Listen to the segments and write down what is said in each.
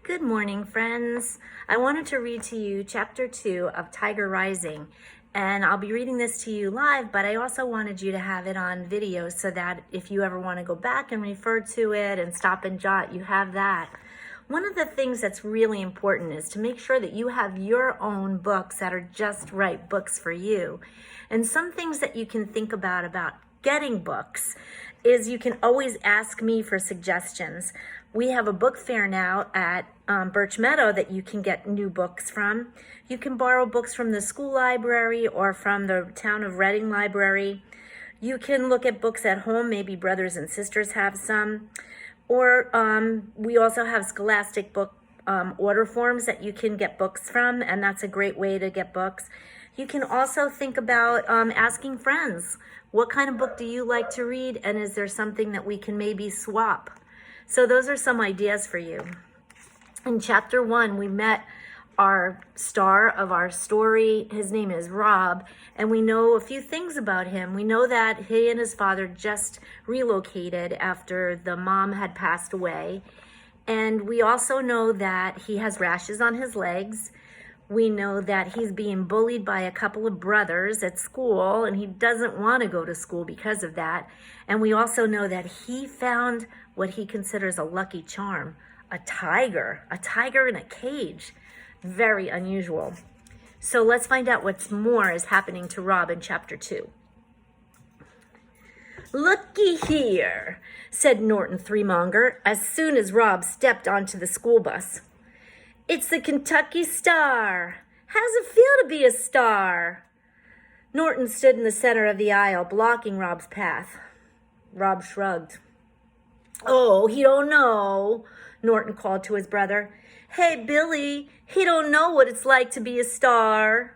Good morning, friends. I wanted to read to you chapter 2 of Tiger Rising, and I'll be reading this to you live, but I also wanted you to have it on video so that if you ever want to go back and refer to it and stop and jot, you have that. One of the things that's really important is to make sure that you have your own books that are just right books for you. And some things that you can think about getting books is you can always ask me for suggestions. We have a book fair now at Birch Meadow that you can get new books from. You can borrow books from the school library or from the town of Reading library. You can look at books at home, maybe brothers and sisters have some. Or we also have Scholastic book order forms that you can get books from, and that's a great way to get books. You can also think about asking friends, what kind of book do you like to read, and is there something that we can maybe swap? So those are some ideas for you. In chapter 1, we met our star of our story. His name is Rob, and we know a few things about him. We know that he and his father just relocated after the mom had passed away. And we also know that he has rashes on his legs. We know that he's being bullied by a couple of brothers at school, and he doesn't want to go to school because of that. And we also know that he found what he considers a lucky charm, a tiger in a cage. Very unusual. So let's find out what's more is happening to Rob in chapter 2. "Looky here," said Norton Threemonger as soon as Rob stepped onto the school bus. "It's the Kentucky Star. How's it feel to be a star?" Norton stood in the center of the aisle, blocking Rob's path. Rob shrugged. "Oh, he don't know," Norton called to his brother. "Hey, Billy, he don't know what it's like to be a star."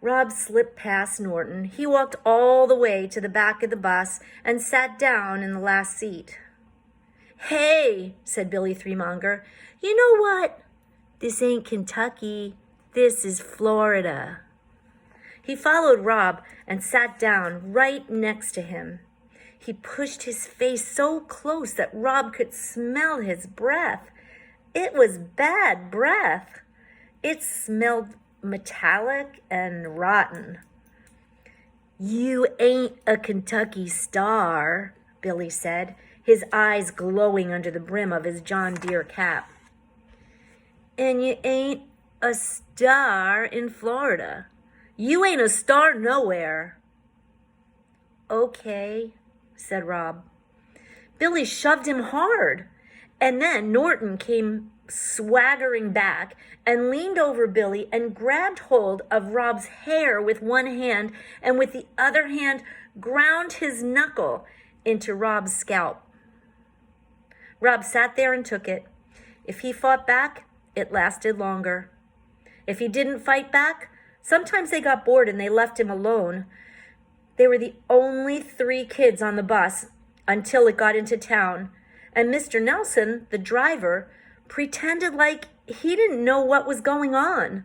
Rob slipped past Norton. He walked all the way to the back of the bus and sat down in the last seat. "Hey," said Billy Threemonger, "you know what? This ain't Kentucky. This is Florida." He followed Rob and sat down right next to him. He pushed his face so close that Rob could smell his breath. It was bad breath. It smelled metallic and rotten. "You ain't a Kentucky Star," Billy said, his eyes glowing under the brim of his John Deere cap. "And you ain't a star in Florida. You ain't a star nowhere." "Okay," said Rob. Billy shoved him hard, and then Norton came swaggering back and leaned over Billy and grabbed hold of Rob's hair with one hand and with the other hand ground his knuckle into Rob's scalp. Rob sat there and took it. If he fought back, it lasted longer. If he didn't fight back, sometimes they got bored and they left him alone. They were the only 3 kids on the bus until it got into town, and Mr. Nelson, the driver, pretended like he didn't know what was going on.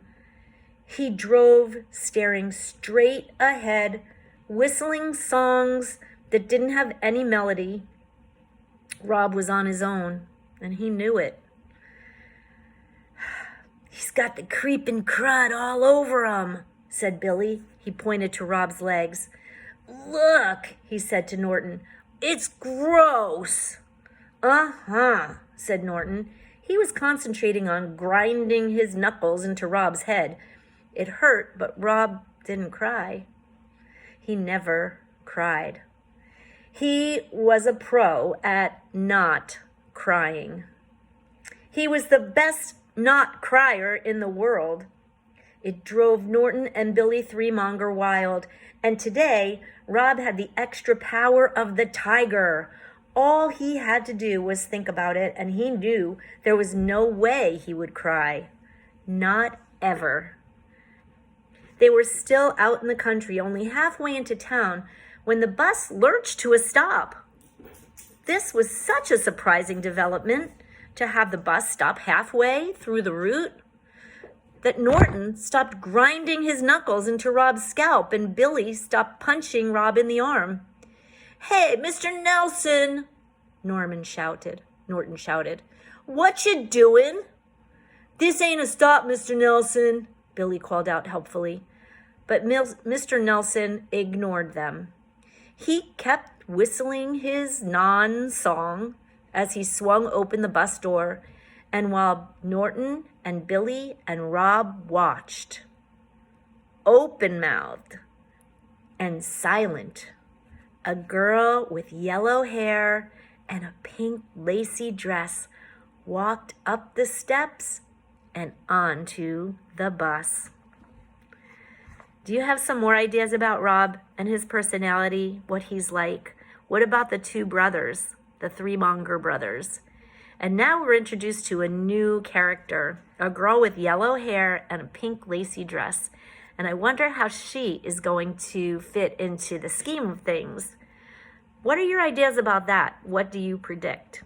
He drove staring straight ahead, whistling songs that didn't have any melody. Rob was on his own, and he knew it. "He's got the creeping crud all over him," said Billy. He pointed to Rob's legs. "Look," he said to Norton, "it's gross." "Uh-huh," said Norton. He was concentrating on grinding his knuckles into Rob's head. It hurt, but Rob didn't cry. He never cried. He was a pro at not crying. He was the best not crier in the world. It drove Norton and Billy Threemonger wild, and today Rob had the extra power of the tiger. All he had to do was think about it, and he knew there was no way he would cry. Not ever. They were still out in the country, only halfway into town, when the bus lurched to a stop. This was such a surprising development, to have the bus stop halfway through the route, that Norton stopped grinding his knuckles into Rob's scalp and Billy stopped punching Rob in the arm. "Hey, Mr. Nelson," Norton shouted. "What you doing?" "This ain't a stop, Mr. Nelson," Billy called out helpfully. But Mr. Nelson ignored them. He kept whistling his non-song as he swung open the bus door, and while Norton and Billy and Rob watched, open-mouthed and silent, a girl with yellow hair and a pink lacy dress walked up the steps and onto the bus. Do you have some more ideas about Rob and his personality, what he's like? What about the two brothers, the Three Monger brothers? And now we're introduced to a new character, a girl with yellow hair and a pink lacy dress. And I wonder how she is going to fit into the scheme of things. What are your ideas about that? What do you predict?